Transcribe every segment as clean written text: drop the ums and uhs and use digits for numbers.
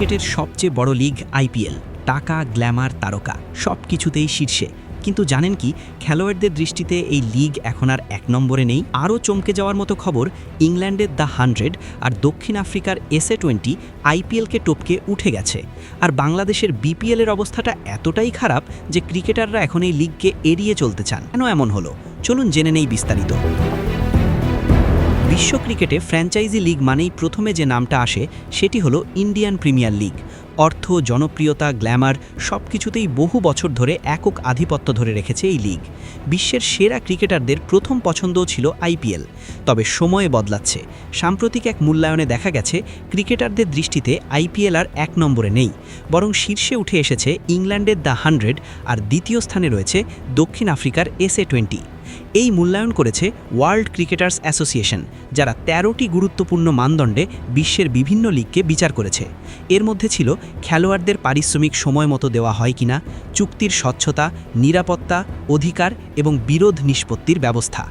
ক্রিকেটের সবচেয়ে বড় লিগ আইপিএল, টাকা, গ্ল্যামার, তারকা সব কিছুতেই শীর্ষে। কিন্তু জানেন কি, খেলোয়াড়দের দৃষ্টিতে এই লিগ এখন আর এক নম্বরে নেই। আরও চমকে যাওয়ার মতো খবর, ইংল্যান্ডের দ্য 100 আর দক্ষিণ আফ্রিকার SA20 আইপিএলকে টপকে উঠে গেছে। আর বাংলাদেশের বিপিএলের অবস্থাটা এতটাই খারাপ যে ক্রিকেটাররা এখন এই লিগকে এড়িয়ে চলতে চান। কেন এমন হলো, চলুন জেনে নেই বিস্তারিত। বিশ্ব ক্রিকেটে ফ্র্যাঞ্চাইজি লিগ মানেই প্রথমে যে নামটা আসে সেটি হলো ইন্ডিয়ান প্রিমিয়ার লিগ। অর্থ, জনপ্রিয়তা, গ্ল্যামার সব কিছুতেই বহু বছর ধরে একক আধিপত্য ধরে রেখেছে এই লিগ। বিশ্বের সেরা ক্রিকেটারদের প্রথম পছন্দও ছিল আইপিএল। তবে সময়ে বদলাচ্ছে। সাম্প্রতিক এক মূল্যায়নে দেখা গেছে ক্রিকেটারদের দৃষ্টিতে আইপিএল আর এক নম্বরে নেই, বরং শীর্ষে উঠে এসেছে ইংল্যান্ডের দ্য 100 আর দ্বিতীয় স্থানে রয়েছে দক্ষিণ আফ্রিকার SA20। এই মূল্যায়ন করেছে ওয়ার্ল্ড ক্রিকেটার্স অ্যাসোসিয়েশন, যারা 13টি গুরুত্বপূর্ণ মানদণ্ডে বিশ্বের বিভিন্ন লিগকে বিচার করেছে। এর মধ্যে ছিল খেলোয়াড়দের পারিশ্রমিক সময় মতো দেওয়া হয় কিনা, চুক্তির স্বচ্ছতা, নিরাপত্তা, অধিকার এবং বিরোধ নিষ্পত্তির ব্যবস্থা।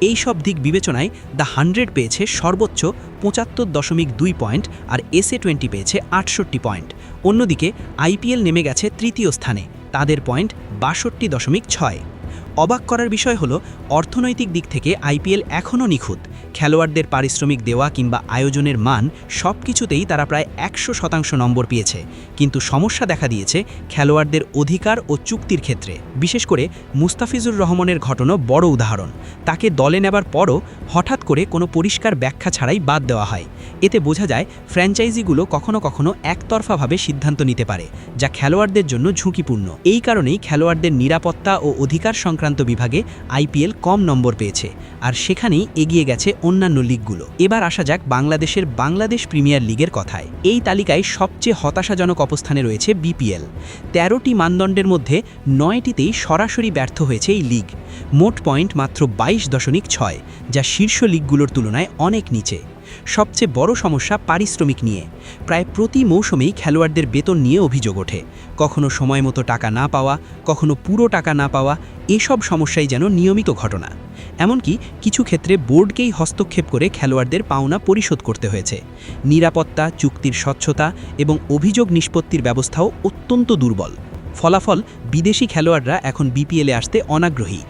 এই সব দিক বিবেচনায় দ্য 100 পেয়েছে সর্বোচ্চ 75.2 পয়েন্ট আর SA20 পেয়েছে 68 পয়েন্ট। অন্যদিকে আইপিএল নেমে গেছে তৃতীয় স্থানে, তাদের পয়েন্ট 62.6। অবাক করার বিষয় হলো, অর্থনৈতিক দিক থেকে আইপিএল এখনও নিখুঁত। খেলোয়াড়দের পারিশ্রমিক দেওয়া কিংবা আয়োজনের মান সব কিছুতেই তারা প্রায় 100% নম্বর পেয়েছে। কিন্তু সমস্যা দেখা দিয়েছে খেলোয়াড়দের অধিকার ও চুক্তির ক্ষেত্রে। বিশেষ করে মুস্তাফিজুর রহমানের ঘটনা বড় উদাহরণ। তাকে দলে নেবার পরও হঠাৎ করে কোনো পরিষ্কার ব্যাখ্যা ছাড়াই বাদ দেওয়া হয়। এতে বোঝা যায় ফ্র্যাঞ্চাইজিগুলো কখনো কখনো একতরফাভাবে সিদ্ধান্ত নিতে পারে, যা খেলোয়াড়দের জন্য ঝুঁকিপূর্ণ। এই কারণেই খেলোয়াড়দের নিরাপত্তা ও অধিকার সংক্রান্ত বিভাগে আইপিএল কম নম্বর পেয়েছে, আর সেখানেই এগিয়ে গেছে অন্যান্য লিগগুলো। এবার আসা যাক বাংলাদেশের বাংলাদেশ প্রিমিয়ার লিগের কথায়। এই তালিকায় সবচেয়ে হতাশাজনক অবস্থানে রয়েছে বিপিএল। 13টি মানদণ্ডের মধ্যে 9টিতেই সরাসরি ব্যর্থ হয়েছে এই লিগ। মোট পয়েন্ট মাত্র 22.6, যা শীর্ষ লিগগুলোর তুলনায় অনেক নিচে। সবচেয়ে বড় সমস্যা পারিশ্রমিক নিয়ে। প্রায় প্রতি মৌসুমেই খেলোয়াড়দের বেতন নিয়ে অভিযোগ ওঠে। কখনো সময় মতো টাকা না পাওয়া, কখনো পুরো টাকা না পাওয়া, এসব সমস্যাই যেন নিয়মিত ঘটনা। এমনকি কিছু ক্ষেত্রে বোর্ডকেই হস্তক্ষেপ করে খেলোয়াড়দের পাওনা পরিশোধ করতে হয়েছে। নিরাপত্তা, চুক্তির স্বচ্ছতা এবং অভিযোগ নিষ্পত্তির ব্যবস্থাও অত্যন্ত দুর্বল। ফলাফল, বিদেশি খেলোয়াড়রা এখন বিপিএলে আসতে অনাগ্রহী।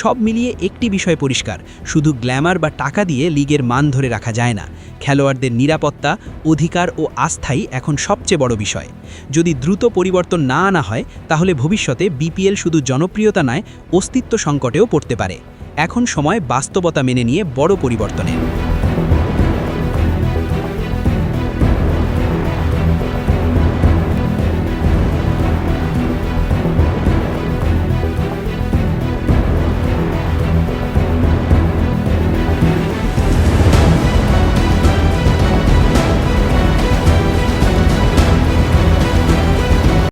সব মিলিয়ে একটি বিষয় পরিষ্কার, শুধু গ্ল্যামার বা টাকা দিয়ে লিগের মান ধরে রাখা যায় না। খেলোয়াড়দের নিরাপত্তা, অধিকার ও আস্থাই এখন সবচেয়ে বড় বিষয়। যদি দ্রুত পরিবর্তন না আনা হয়, তাহলে ভবিষ্যতে বিপিএল শুধু জনপ্রিয়তা নয়, অস্তিত্ব সংকটেও পড়তে পারে। এখন সময় বাস্তবতা মেনে নিয়ে বড় পরিবর্তনের।